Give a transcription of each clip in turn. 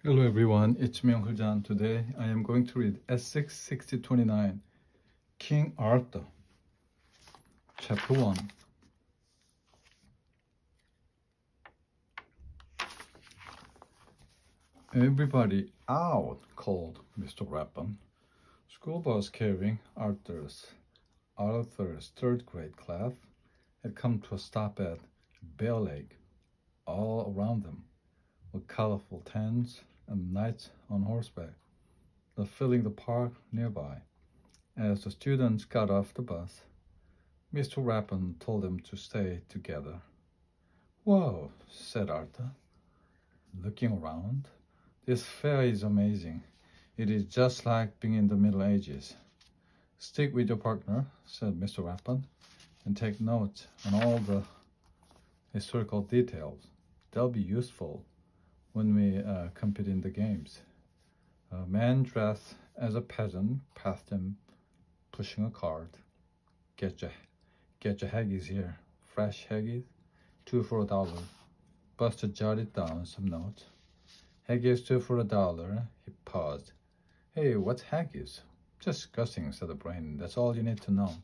Hello everyone, it's me Uncle John. Today I am going to read Essex 6029, King Arthur, Chapter 1. Everybody out, called Mr. Rappan. School bus carrying Arthur's third grade class had come to a stop at Bear Lake. All around them were colorful tents and knights on horseback, filling the park nearby. As the students got off the bus, Mr. Rappan told them to stay together. "Whoa," said Arthur, looking around. "This fair is amazing. It is just like being in the Middle Ages." "Stick with your partner," said Mr. Rappan, "and take notes on all the historical details. They'll be useful when we compete in the games." A man dressed as a peasant passed him, pushing a cart. Get your haggis here. Fresh haggis, 2 for $1. Buster jotted down some notes. "Haggis 2 for $1. He paused. "Hey, what's haggis?" "Disgusting," said the brain. "That's all you need to know."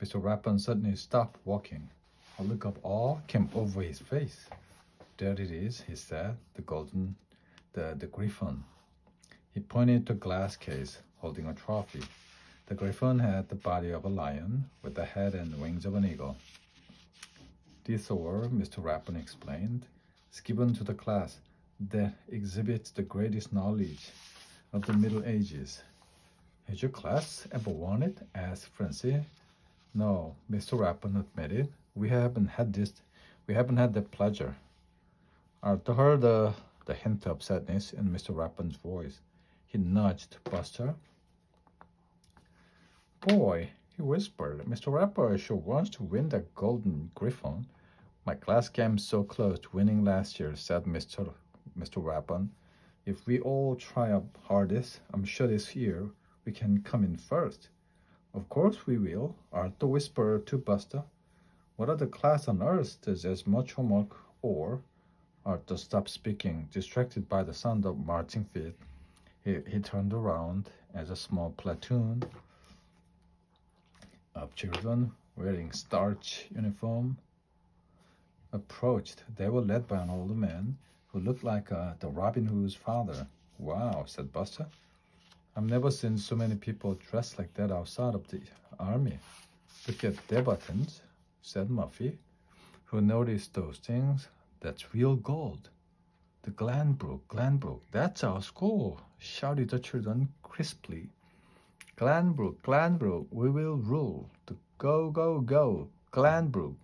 Mr. Rappan suddenly stopped walking. A look of awe came over his face. "There it is," he said, the griffon. He pointed to a glass case holding a trophy. The griffon had the body of a lion with the head and wings of an eagle. "This award," Mr. Rappan explained, "is given to the class that exhibits the greatest knowledge of the Middle Ages." "Has your class ever won it?" asked Francie. "No," Mr. Rappan admitted. We haven't had that pleasure." Arthur heard the hint of sadness in Mr. Rappan's voice. He nudged Buster. "Boy," he whispered, "Mr. Rappan sure wants to win that golden griffon." "My class came so close to winning last year," said Mr. Rappan. "If we all try our hardest, I'm sure this year we can come in first." "Of course we will," Arthur whispered to Buster. "What other class on earth does as much homework or—" Arthur stopped speaking, distracted by the sound of marching feet. He turned around as a small platoon of children wearing starch uniform approached. They were led by an older man who looked like the Robin Hood's father. "Wow," said Buster. "I've never seen so many people dressed like that outside of the army." "Look at their buttons," said Muffy, who noticed those things. "That's real gold." "The Glenbrook, that's our school," shouted the children crisply. Glenbrook, we will rule. Go, go, go, Glenbrook."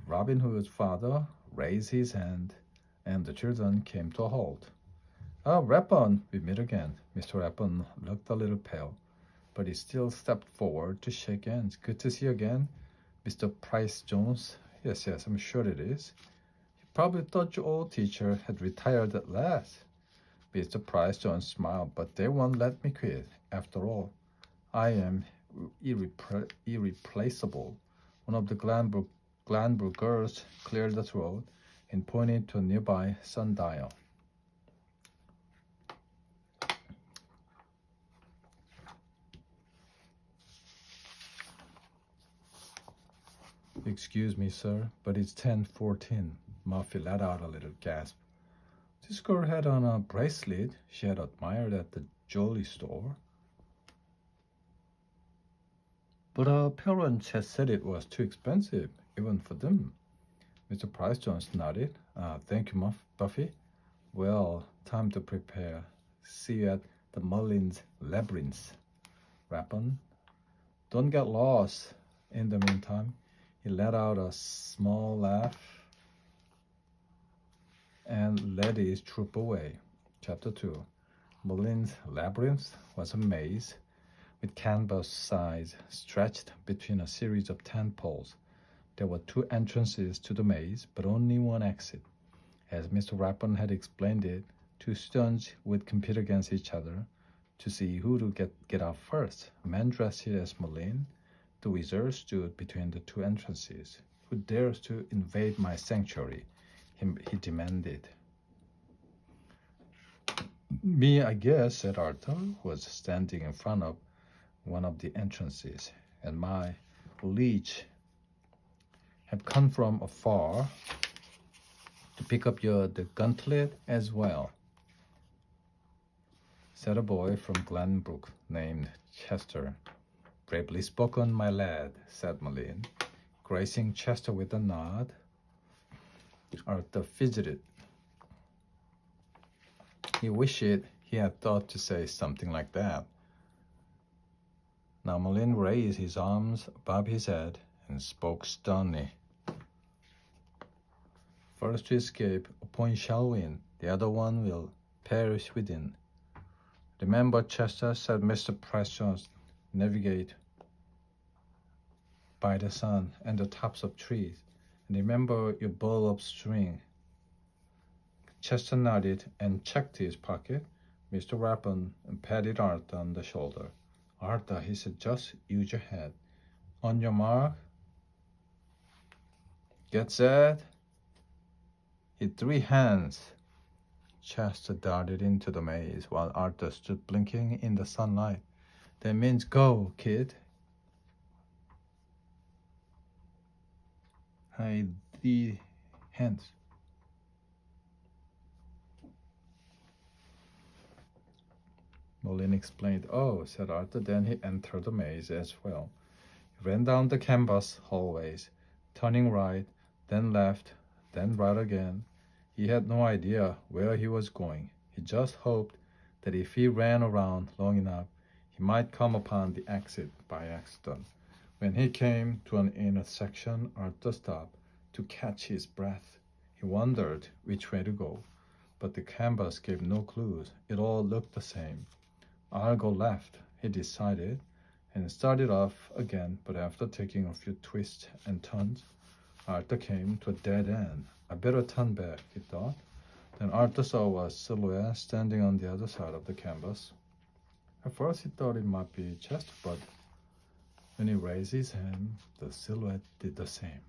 Robin Hood's father raised his hand, and the children came to a halt. "Oh, Rappan, we meet again." Mr. Rappan looked a little pale, but he still stepped forward to shake hands. "Good to see you again, Mr. Price Jones." Yes, I'm sure it is." "You probably thought your old teacher had retired at last." Mr. Price Jones smiled. "But they won't let me quit. After all, I am irreplaceable." One of the Glenbrook girls cleared the throat and pointed to a nearby sundial. "Excuse me, sir, but it's 10:14. Muffy let out a little gasp. This girl had on a bracelet she had admired at the jewelry store, but her parents had said it was too expensive, even for them." Mr. Price Jones nodded. "Thank you, Buffy. Well, time to prepare. See you at the Mullins Labyrinth, Rappan. Don't get lost. In the meantime," he let out a small laugh and led his troop away. Chapter 2. Mullins Labyrinth was a maze with canvas sides stretched between a series of 10 poles. There were 2 entrances to the maze, but only one exit. As Mr. Rappan had explained it, 2 students would compete against each other to see who would get out first. A man dressed as Merlin, the wizard, stood between the 2 entrances. "Who dares to invade my sanctuary?" he demanded. Me, I guess, said Arthur, who was standing in front of one of the entrances, and my liege have come from afar to pick up the gauntlet as well, said a boy from Glenbrook named Chester. Bravely spoken, my lad, said Moline, gracing Chester with a nod. Arthur fidgeted. He wished he had thought to say something like that. Now Moline raised his arms above his head and spoke sternly. First to escape, a point shall win, the other one will perish within. Remember, Chester, said Mr. Preston, navigate by the sun and the tops of trees, and remember your ball of string. Chester nodded and checked his pocket. Mr. Rapin patted Arthur on the shoulder. Arthur, he said, just use your head. On your mark. Get set. Hit 3 hands. Chester darted into the maze while Arthur stood blinking in the sunlight. That means go, kid. Hide the hands. Moline explained. Oh, said Arthur. Then he entered the maze as well. He ran down the canvas hallways, turning right, then left, then right again. He had no idea where he was going. He just hoped that if he ran around long enough, he might come upon the exit by accident. When he came to an intersection, Arthur stopped to catch his breath. He wondered which way to go, but the canvas gave no clues. It all looked the same. I'll go left, he decided, and started off again, but after taking a few twists and turns, Arthur came to a dead end. I better turn back, he thought. Then Arthur saw a silhouette standing on the other side of the canvas. At first he thought it might be Chester, but when he raised his hand, the silhouette did the same.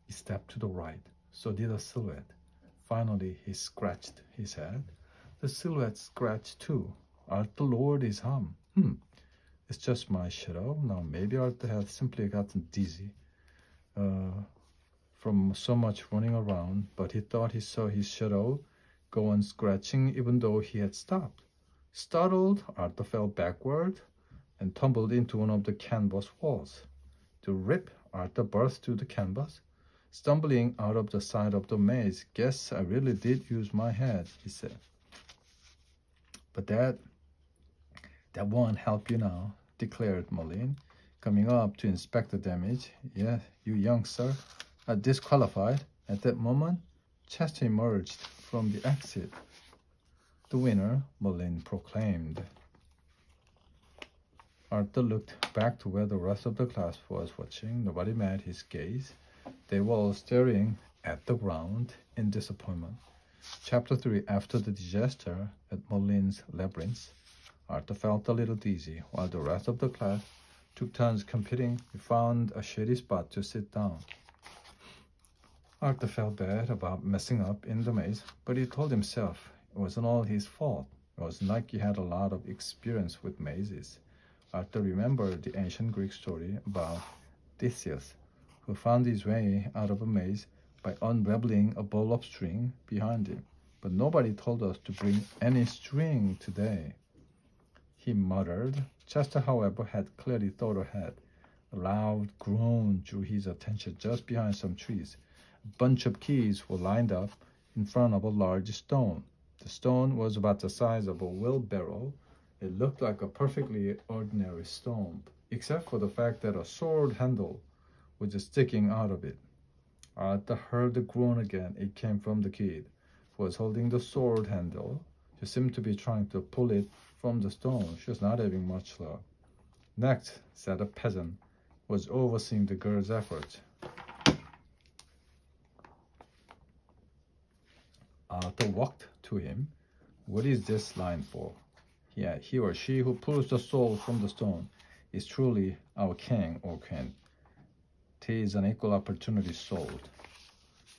He stepped to the right, so did the silhouette. Finally, he scratched his head. The silhouette scratched too. Arthur lowered his arm. It's just my shadow. Now, maybe Arthur had simply gotten dizzy from so much running around, but he thought he saw his shadow go on scratching even though he had stopped. Startled, Arthur fell backward and tumbled into one of the canvas walls. To rip, Arthur burst through the canvas, stumbling out of the side of the maze. Guess I really did use my head, he said. But that won't help you now, declared Moline, coming up to inspect the damage. Yeah, you young sir are disqualified. At that moment, Chester emerged from the exit. The winner, Moline proclaimed. Arthur looked back to where the rest of the class was watching. Nobody met his gaze. They were all staring at the ground in disappointment. Chapter 3. After the disaster at Moline's labyrinth, Arthur felt a little dizzy. While the rest of the class took turns competing, he found a shady spot to sit down. Arthur felt bad about messing up in the maze, but he told himself it wasn't all his fault. It wasn't like he had a lot of experience with mazes. Arthur remembered the ancient Greek story about Theseus, who found his way out of a maze by unraveling a ball of string behind him. But nobody told us to bring any string today, he muttered. Chester, however, had clearly thought ahead. A loud groan drew his attention just behind some trees. A bunch of keys were lined up in front of a large stone. The stone was about the size of a wheelbarrow. It looked like a perfectly ordinary stone, except for the fact that a sword handle was just sticking out of it. Arthur heard the groan again. It came from the kid, who was holding the sword handle. She seemed to be trying to pull it from the stone. She was not having much luck. Next, said a peasant, who was overseeing the girl's efforts. Arthur walked to him. What is this line for? Yeah, he or she who pulls the soul from the stone is truly our king or queen. 'Tis an equal opportunity soul.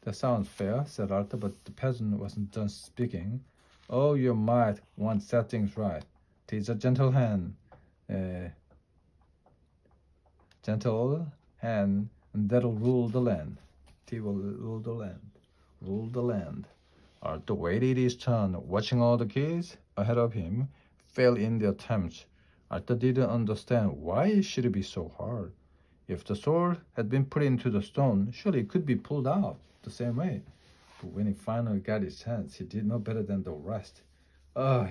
That sounds fair, said Arthur, but the peasant wasn't done speaking. Oh, you might want to set things right. 'Tis a gentle hand, gentle hand, and that'll rule the land. He will rule the land. Rule the land. Arthur waited his turn, watching all the kids ahead of him fail in their attempts. Arthur didn't understand why it should be so hard. If the sword had been put into the stone, surely it could be pulled out the same way. But when he finally got his chance, he did no better than the rest.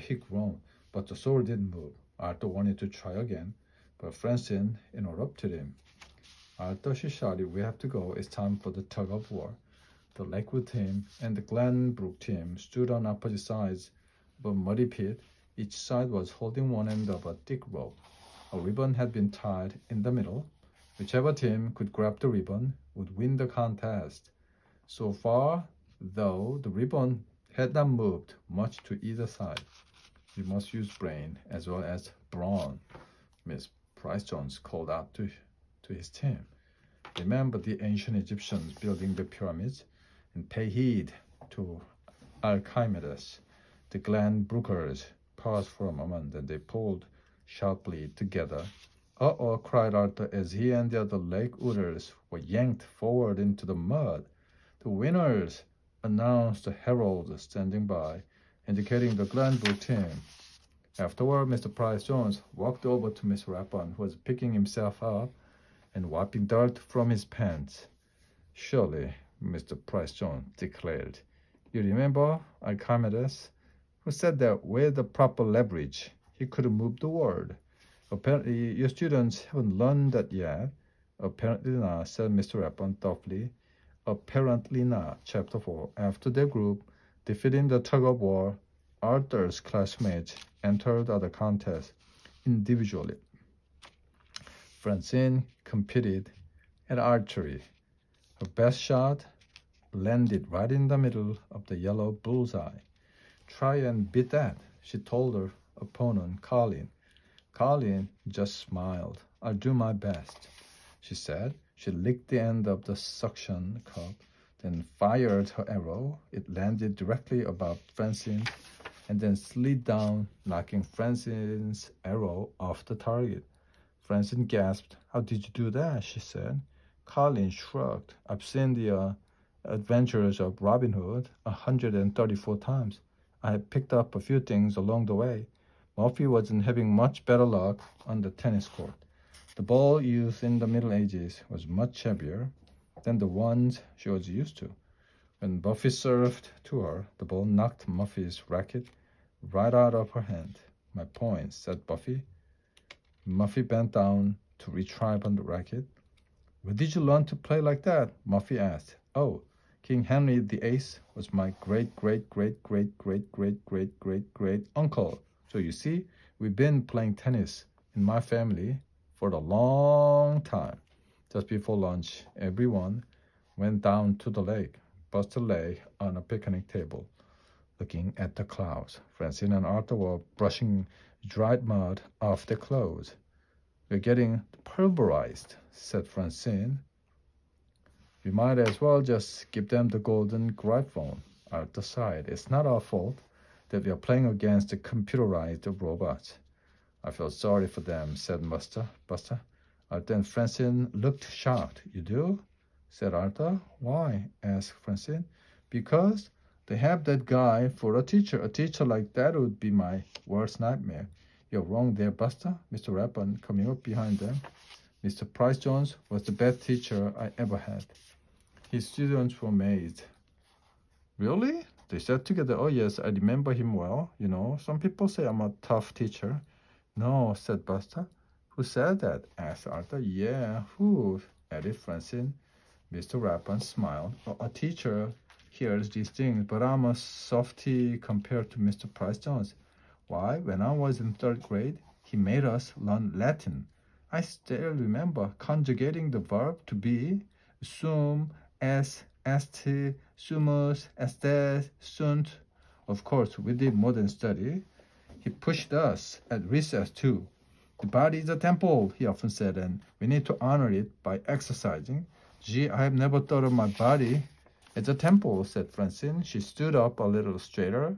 He groaned, but the sword didn't move. Arthur wanted to try again, but Francine interrupted him. Arthur, she shouted, we have to go. It's time for the tug of war. The Lakewood team and the Glenbrook team stood on opposite sides of a muddy pit. Each side was holding one end of a thick rope. A ribbon had been tied in the middle. Whichever team could grab the ribbon would win the contest. So far, though, the ribbon had not moved much to either side. You must use brain as well as brawn, Miss Price Jones called out to his team. Remember the ancient Egyptians building the pyramids, and pay heed to Archimedes. The Glenbrookers paused for a moment, and they pulled sharply together. Uh-oh, cried Arthur as he and the other Lakewooders were yanked forward into the mud. The winners, announced the herald standing by, indicating the Glenbrook team. Afterward, Mr. Price Jones walked over to Miss Rapon, who was picking himself up and wiping dirt from his pants. Surely, Mr. Price Jones declared, you remember Archimedes, who said that with the proper leverage, he could move the world. Apparently, your students haven't learned that yet. Apparently not, said Mr. Rapon thoughtfully. Apparently not. Chapter 4. After their group defeating the tug-of-war, Arthur's classmates entered the contest individually. Francine competed at archery. Her best shot landed right in the middle of the yellow bullseye. Try and beat that, she told her opponent, Colleen. Colleen just smiled. I'll do my best, she said. She licked the end of the suction cup, then fired her arrow. It landed directly above Francine and then slid down, knocking Francine's arrow off the target. Francine gasped. How did you do that? She said. Colleen shrugged. I've seen the Adventures of Robin Hood 134 times. I have picked up a few things along the way. Murphy wasn't having much better luck on the tennis court. The ball used in the Middle Ages was much heavier than the ones she was used to. When Buffy served to her, the ball knocked Murphy's racket right out of her hand. My point, said Buffy. Murphy bent down to retrieve on the racket. Where did you learn to play like that? Murphy asked. Oh, King Henry VIII was my great-great-great-great-great-great-great-great-great-uncle. So you see, we've been playing tennis in my family for a long time. Just before lunch, everyone went down to the lake. Buster lay on a picnic table, looking at the clouds. Francine and Arthur were brushing dried mud off their clothes. We're getting pulverized, said Francine. We might as well just give them the golden gramophone. Arthur sighed. It's not our fault that we are playing against the computerized robots. I feel sorry for them, said Buster. Arthur and Francine looked shocked. You do? Said Arthur. Why? Asked Francine. Because they have that guy for a teacher. A teacher like that would be my worst nightmare. You're wrong there, Buster. Mr. Rapon coming up behind them. Mr. Price Jones was the best teacher I ever had. His students were amazed. Really? They said together, oh yes, I remember him well. You know, some people say I'm a tough teacher. No, said Buster. Who said that? Asked Arthur. Yeah, who? Added Francine. Mr. Rapon smiled. A teacher hears these things, but I'm a softy compared to Mr. Price Jones. Why? When I was in 3rd grade, he made us learn Latin. I still remember conjugating the verb to be, sum, est, sumus, estes, sunt. Of course, we did modern study. He pushed us at recess too. The body is a temple, he often said, and we need to honor it by exercising. Gee, I have never thought of my body as a temple, said Francine. She stood up a little straighter.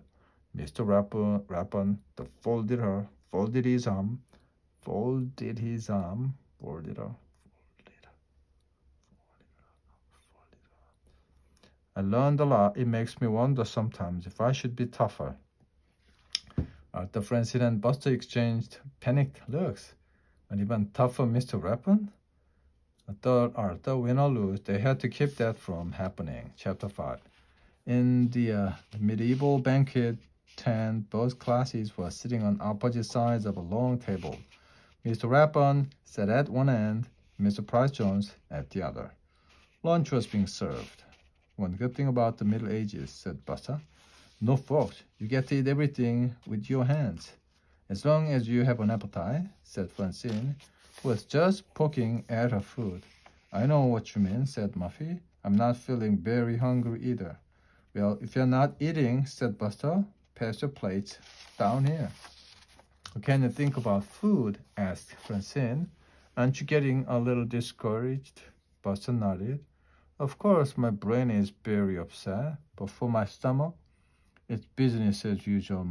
Mr. Rappon folded his arm, I learned a lot. It makes me wonder sometimes if I should be tougher. Arthur, Francine, and Buster exchanged panicked looks. And even tougher, Mr. Rappon? I thought Arthur, win or lose, they had to keep that from happening. Chapter 5. In the medieval banquet tent, both classes were sitting on opposite sides of a long table. Mr. Rappon sat at one end, Mr. Price Jones at the other. Lunch was being served. One good thing about the Middle Ages, said Buster. No forks. You get to eat everything with your hands. As long as you have an appetite, said Francine, who was just poking at her food. I know what you mean, said Muffy. I'm not feeling very hungry either. Well, if you're not eating, said Buster, pass your plates down here. Can you think about food? Asked Francine. Aren't you getting a little discouraged? Buster nodded. Of course, my brain is very upset, but for my stomach, it's business as usual.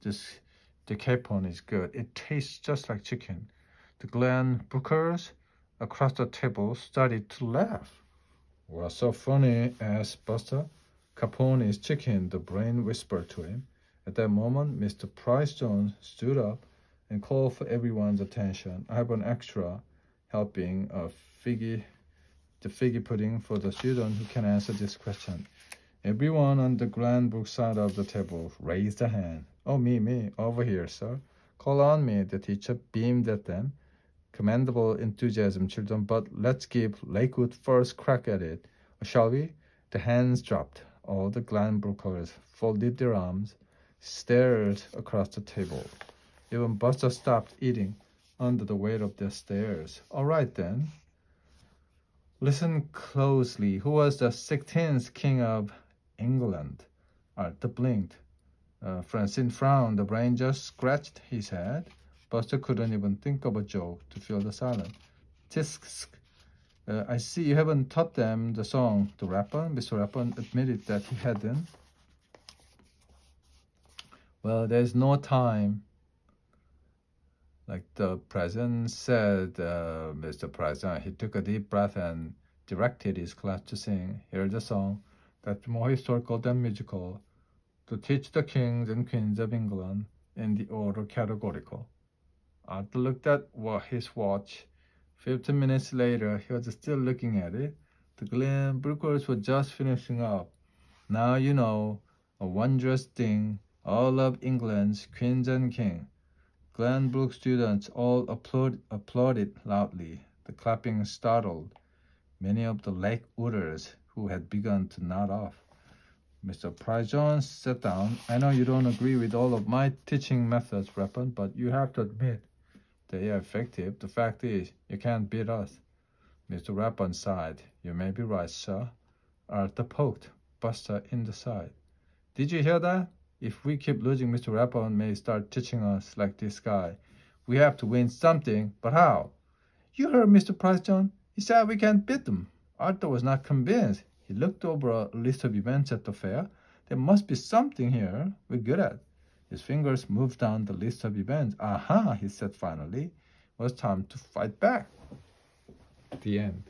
The capon is good. It tastes just like chicken. The Glen Brookers across the table started to laugh. What's so funny? Asked Buster. Capone is chicken, the brain whispered to him. At that moment, Mr. Price Jones stood up and called for everyone's attention. I have an extra helping of the figgy pudding for the student who can answer this question. Everyone on the Glenbrook side of the table raised a hand. Oh, me, over here, sir. Call on me, the teacher beamed at them. Commendable enthusiasm, children, but let's give Lakewood first crack at it, shall we? The hands dropped. All the Glenbrookers folded their arms, stared across the table. Even Buster stopped eating under the weight of their stares. All right, then. Listen closely. Who was the 16th king of England? Arthur blinked. Francine frowned. The brain just scratched his head. Buster couldn't even think of a joke to fill the silence. Tisk. I see you haven't taught them the song, the Rappon. Mr. Rappon admitted that he hadn't. Well, there's no time. Like the president said, Mr. President, he took a deep breath and directed his class to sing. Here's the song that's more historical than musical, to teach the kings and queens of England in the order categorical. Arthur looked at his watch. 15 minutes later, he was still looking at it. The Glenbrookers were just finishing up. Now you know, a wondrous thing, all of England's queens and kings. Glenbrook students all applauded loudly. The clapping startled many of the Lakewooders who had begun to nod off. Mr. Price Jones sat down. I know you don't agree with all of my teaching methods, Rappon, but you have to admit they are effective. The fact is, you can't beat us. Mr. Rappon sighed. You may be right, sir. Arthur poked Buster in the side. Did you hear that? If we keep losing, Mr. Rappon may start teaching us like this guy. We have to win something, but how? You heard Mr. Price Jones. He said we can't beat them. Arthur was not convinced. He looked over a list of events at the fair. There must be something here we're good at. His fingers moved down the list of events. Aha, he said finally. It was time to fight back. The end.